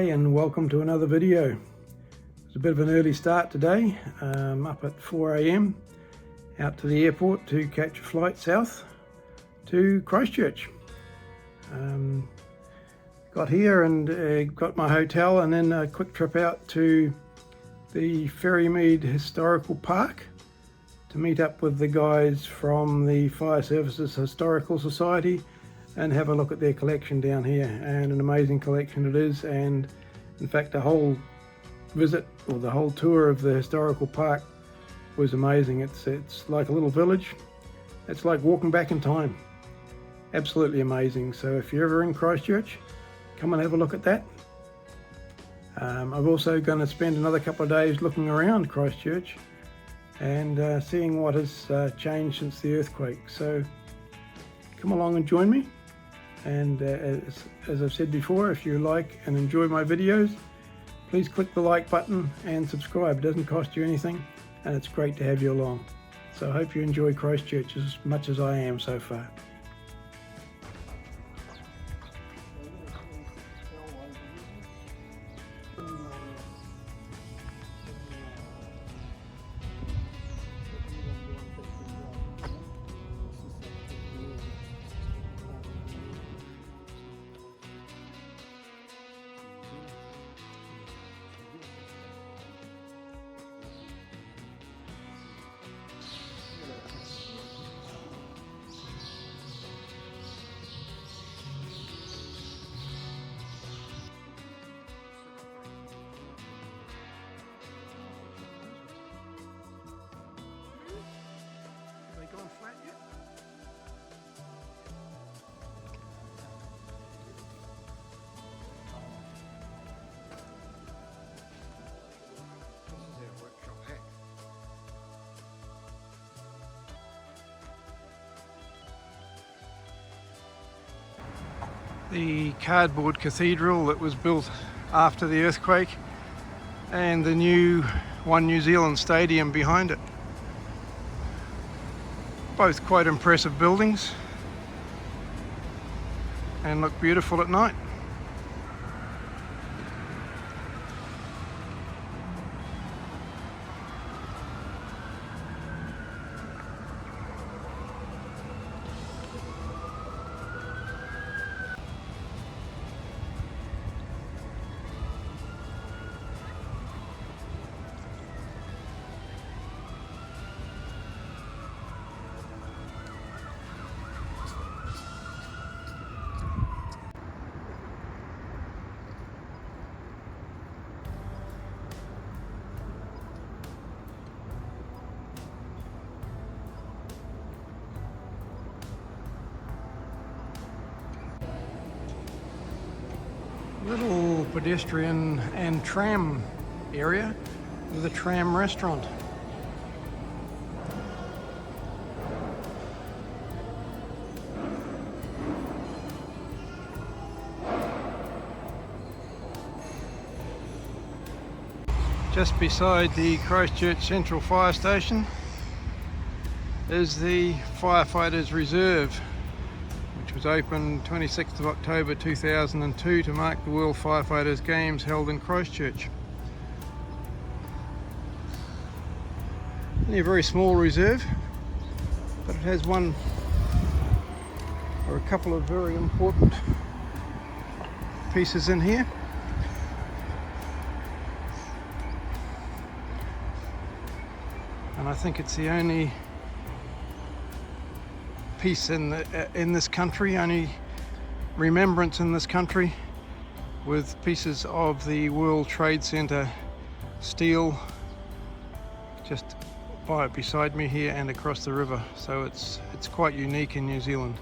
G'day and welcome to another video. It's a bit of an early start today, up at 4 AM, out to the airport to catch a flight south to Christchurch. Got here and got my hotel and then a quick trip out to the Ferrymead Historical Park to meet up with the guys from the Fire Services Historical Society and have a look at their collection down here. And an amazing collection it is, and in fact the whole visit or the whole tour of the historical park was amazing. It's like a little village. It's like walking back in time. Absolutely amazing. So if you're ever in Christchurch, come and have a look at that. I'm also going to spend another couple of days looking around Christchurch and seeing what has changed since the earthquake. So come along and join me. And as I've said before, if you like and enjoy my videos, please click the like button and subscribe. It doesn't cost you anything and it's great to have you along. So I hope you enjoy Christchurch as much as I am so far. The cardboard cathedral that was built after the earthquake and the new One New Zealand stadium behind it. Both quite impressive buildings and look beautiful at night. Little pedestrian and tram area with a tram restaurant. Just beside the Christchurch Central Fire Station is the Firefighters Reserve, which was opened 26th of October 2002 to mark the World Firefighters Games held in Christchurch. Only a very small reserve, but it has one or a couple of very important pieces in here. And I think it's the only piece in this country, only remembrance in this country, with pieces of the World Trade Center steel just beside me here and across the river. So it's quite unique in New Zealand.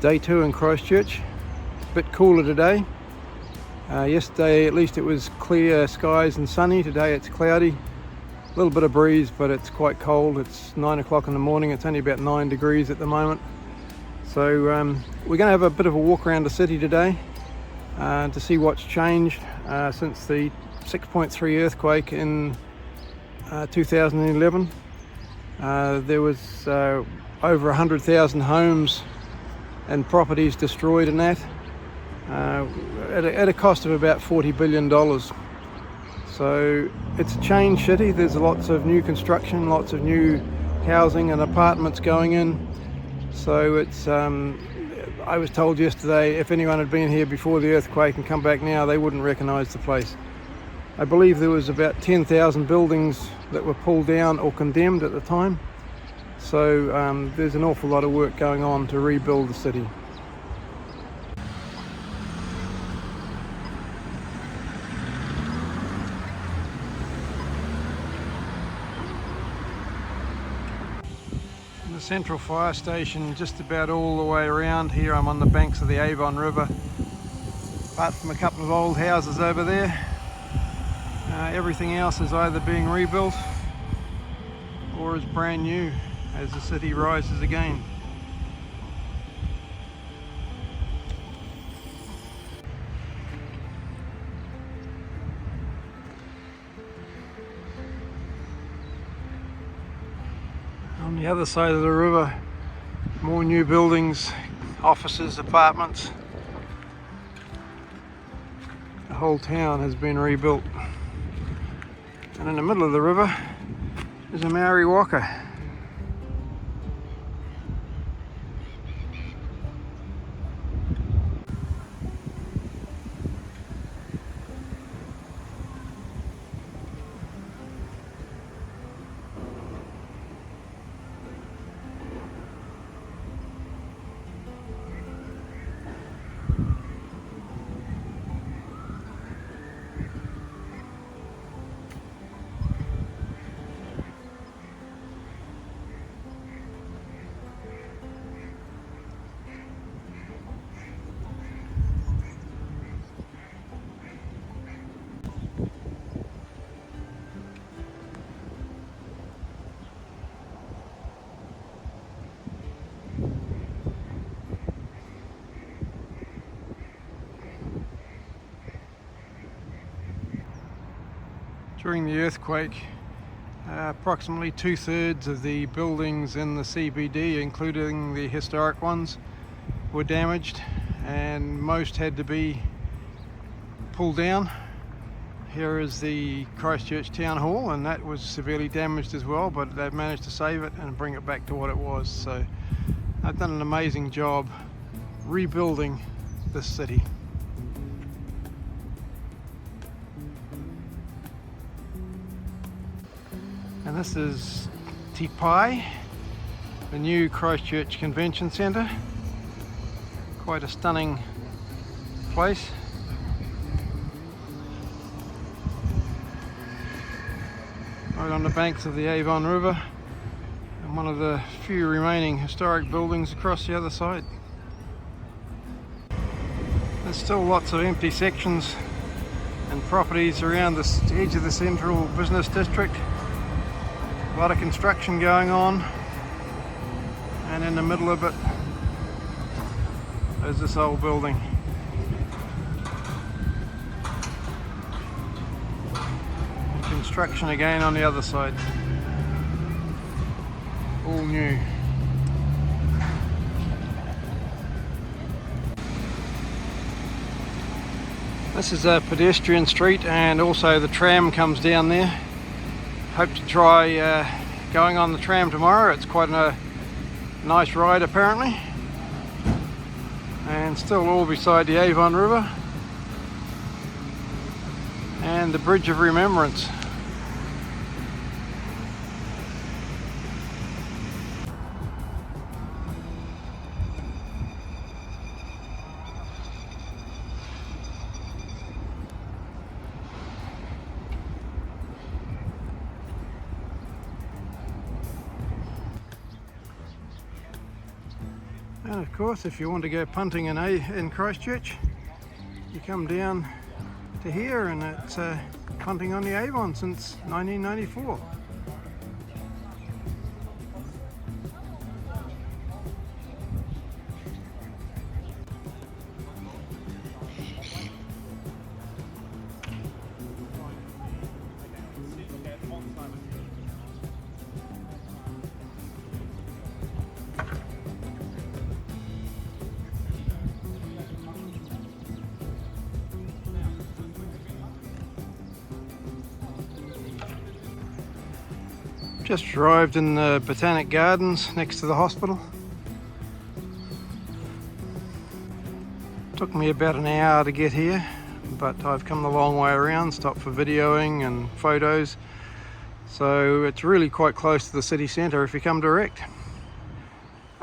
Day 2 in Christchurch. A bit cooler today. Yesterday at least it was clear skies and sunny. Today it's cloudy. A little bit of breeze, but it's quite cold. It's 9 o'clock in the morning. It's only about 9 degrees at the moment. So we're going to have a bit of a walk around the city today. to see what's changed since the 6.3 earthquake in 2011. There was over 100,000 homes and properties destroyed in that, at a cost of about $40 billion. So it's a changed city. There's lots of new construction, lots of new housing and apartments going in. So it's, I was told yesterday, if anyone had been here before the earthquake and come back now, they wouldn't recognise the place. I believe there was about 10,000 buildings that were pulled down or condemned at the time. So there's an awful lot of work going on to rebuild the city. The central fire station just about all the way around here. I'm on the banks of the Avon River, apart from a couple of old houses over there. Everything else is either being rebuilt or is brand new as the city rises again. On the other side of the river, more new buildings, offices, apartments. The whole town has been rebuilt. And in the middle of the river is a Maori waka. During the earthquake, approximately 2/3 of the buildings in the CBD, including the historic ones, were damaged, and most had to be pulled down. Here is the Christchurch Town Hall, and that was severely damaged as well, but they've managed to save it and bring it back to what it was. So they've done an amazing job rebuilding this city. And this is Te Pai, the new Christchurch Convention Centre. Quite a stunning place. Right on the banks of the Avon River, and one of the few remaining historic buildings across the other side. There's still lots of empty sections and properties around the edge of the central business district. A lot of construction going on, and in the middle of it is this old building. And construction again on the other side. All new. This is a pedestrian street, and also the tram comes down there. Hope to try going on the tram tomorrow. It's quite a nice ride apparently. And still all beside the Avon River and the Bridge of Remembrance. And of course, if you want to go punting in Christchurch, you come down to here, and it's punting on the Avon since 1994. Just arrived in the Botanic Gardens next to the hospital. Took me about an hour to get here, but I've come the long way around, stopped for videoing and photos. So it's really quite close to the city centre if you come direct.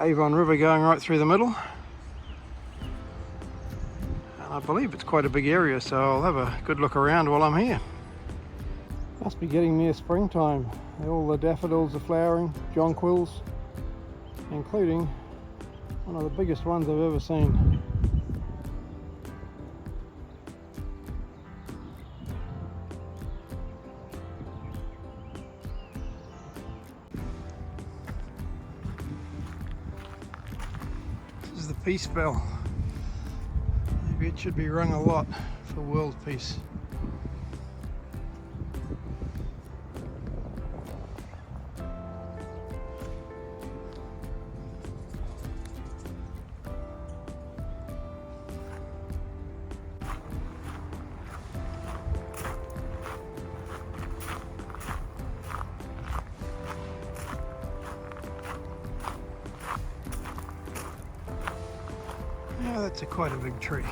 Avon River going right through the middle. And I believe it's quite a big area, so I'll have a good look around while I'm here. Must be getting near springtime. All the daffodils are flowering, jonquils, including one of the biggest ones I've ever seen. This is the peace bell. Maybe it should be rung a lot for world peace. Yeah, that's quite a big tree.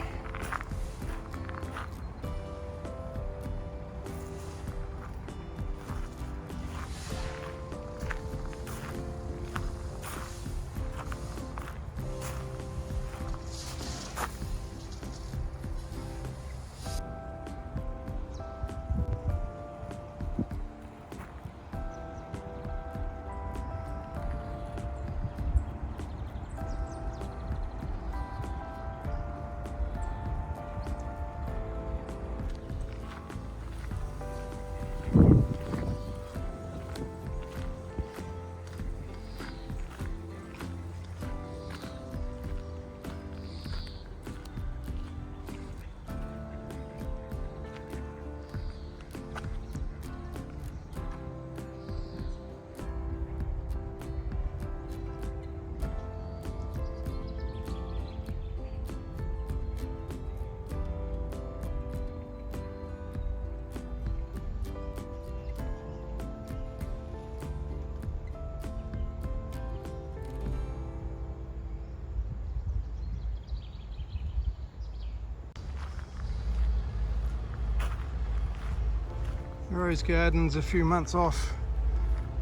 Rose garden's a few months off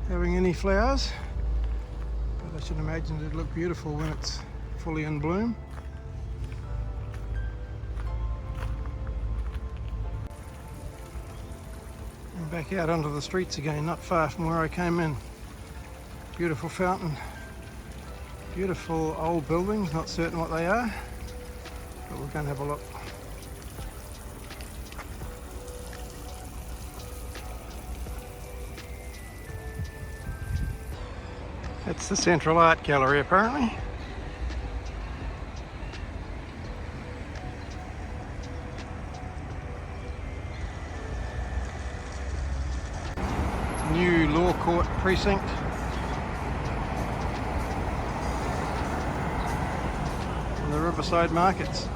having any flowers, but I should imagine it'd look beautiful when it's fully in bloom. And back out onto the streets again, not far from where I came in. Beautiful fountain, beautiful old buildings, not certain what they are, but we're going to have a look. It's the Central Art Gallery apparently. It's a new law court precinct. And the Riverside Markets.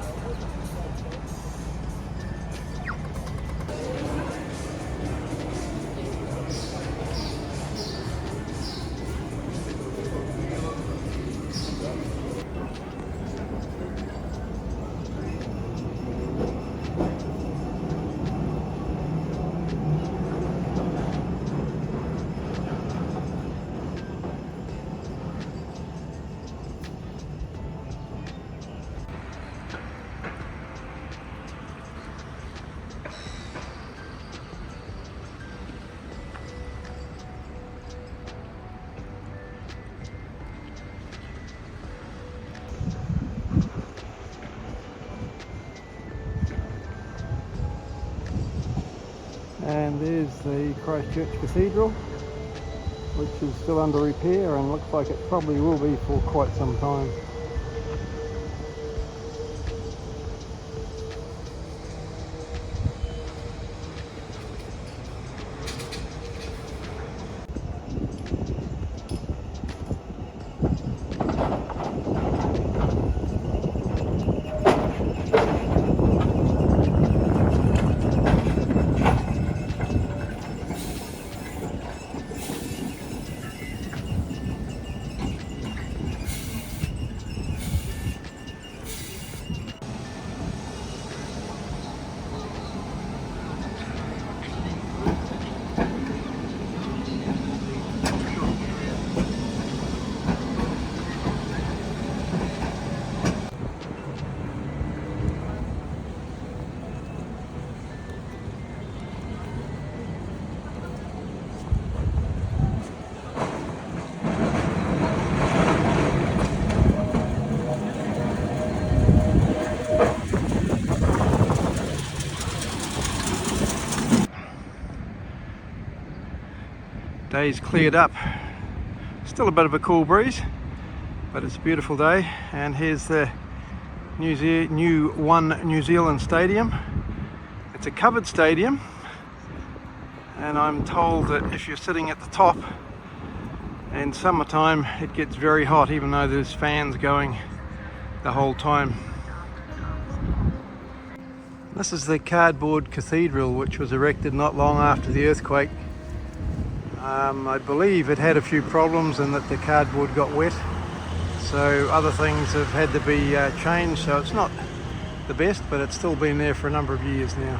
And there's the Christchurch Cathedral, which is still under repair and looks like it probably will be for quite some time. Day's cleared up. Still a bit of a cool breeze, but it's a beautiful day. And here's the new One New Zealand stadium. It's a covered stadium, and I'm told that if you're sitting at the top in summertime it gets very hot, even though there's fans going the whole time. This is the cardboard cathedral which was erected not long after the earthquake. I believe it had a few problems and that the cardboard got wet, so other things have had to be changed, so it's not the best, but it's still been there for a number of years now.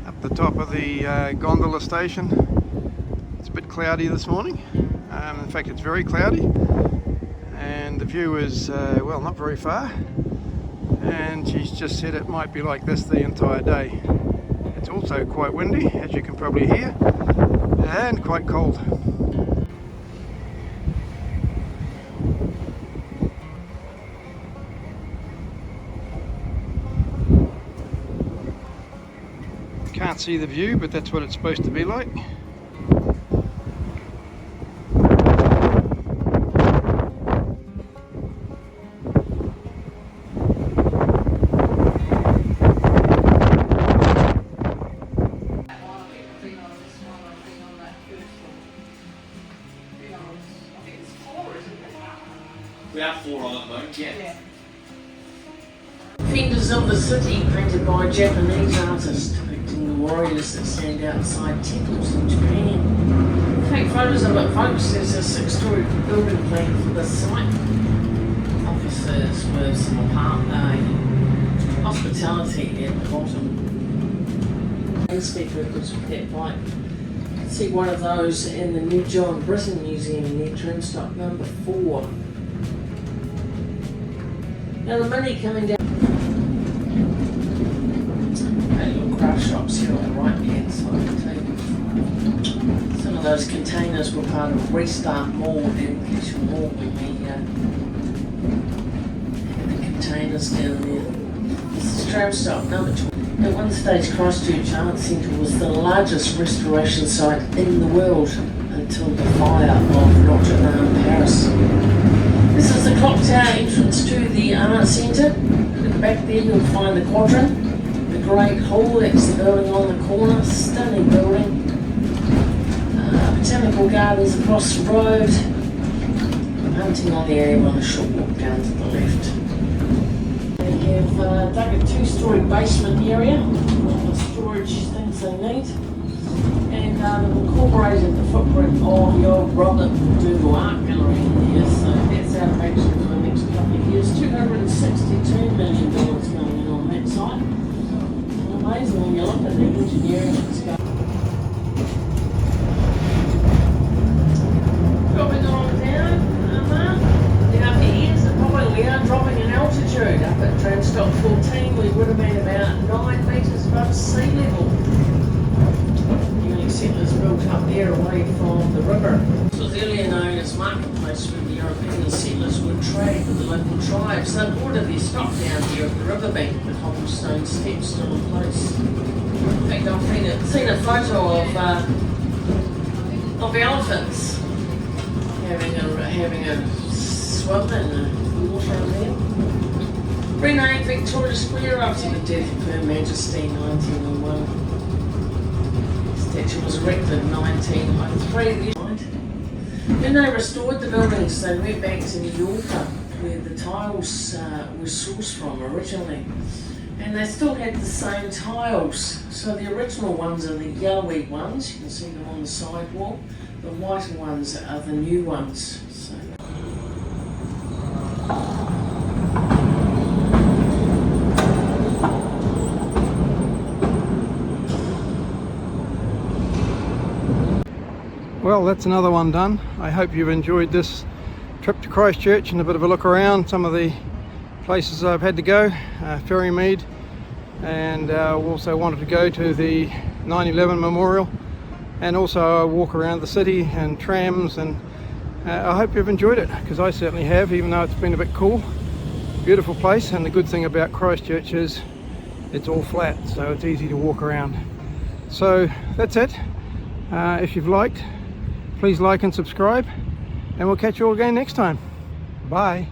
Up the top of the gondola station. It's a bit cloudy this morning. In fact, it's very cloudy, and the view is well, not very far, and she's just said it might be like this the entire day. It's also quite windy, as you can probably hear, and quite cold. Can't see the view, but that's what it's supposed to be like. We have 4 on at the moment, yeah. Fenders of the City, painted by a Japanese artist, depicting the warriors that stand outside temples in Japan. Take photos of it, folks. There's a 6-story building plan for this site. Offices with some hospitality at the bottom. Landscape records with that bike. You can see one of those in the New John Britain Museum near turnstile number 4. Now the money coming down. Craft shops here on the right hand side of the table. Some of those containers were part of Restart Mall and Christchurch Mall when we had the containers down there. This is tram stop number 20. At one stage, Christchurch Art Centre was the largest restoration site in the world until the fire of Notre Dame, Paris. This is the clock tower entrance to the art centre. At the back there you'll find the quadrant. Great hall, that's the building on the corner, stunning building. Botanical gardens across the road. Hunting on the area on a short walk down to the left. They have dug a 2-story basement area with the storage things they need. And they've incorporated the footprint of the old Robert Doodle Art Gallery in there, so that's our project for the next couple of years. $262 million going in on that site. Amazing when you look at the engineering that's going. Dropping on down, down here, so probably we are dropping in altitude. Up at train stop 14 we would have been about 9 metres above sea level. Newly settlers built up there away from the river. This was earlier known as Marketplace, where the European settlers would trade with the local tribes. They boarded their stock down here at the riverbank with cobblestone steps still in place. In fact, I've seen a photo of elephants having a swim in the water there. Renamed Victoria Square after the death of Her Majesty in 1901. The statue was erected in 1903. When they restored the buildings, they went back to New Yorker where the tiles were sourced from originally. And they still had the same tiles. So the original ones are the yellowy ones, you can see them on the sidewall. The whiter ones are the new ones. So well, that's another one done. I hope you've enjoyed this trip to Christchurch and a bit of a look around some of the places I've had to go. Ferrymead, and also wanted to go to the 9/11 memorial, and also a walk around the city and trams, and I hope you've enjoyed it, because I certainly have, even though it's been a bit cool. Beautiful place, and the good thing about Christchurch is it's all flat, so it's easy to walk around. So that's it. If you've liked, please like and subscribe, and we'll catch you all again next time. Bye.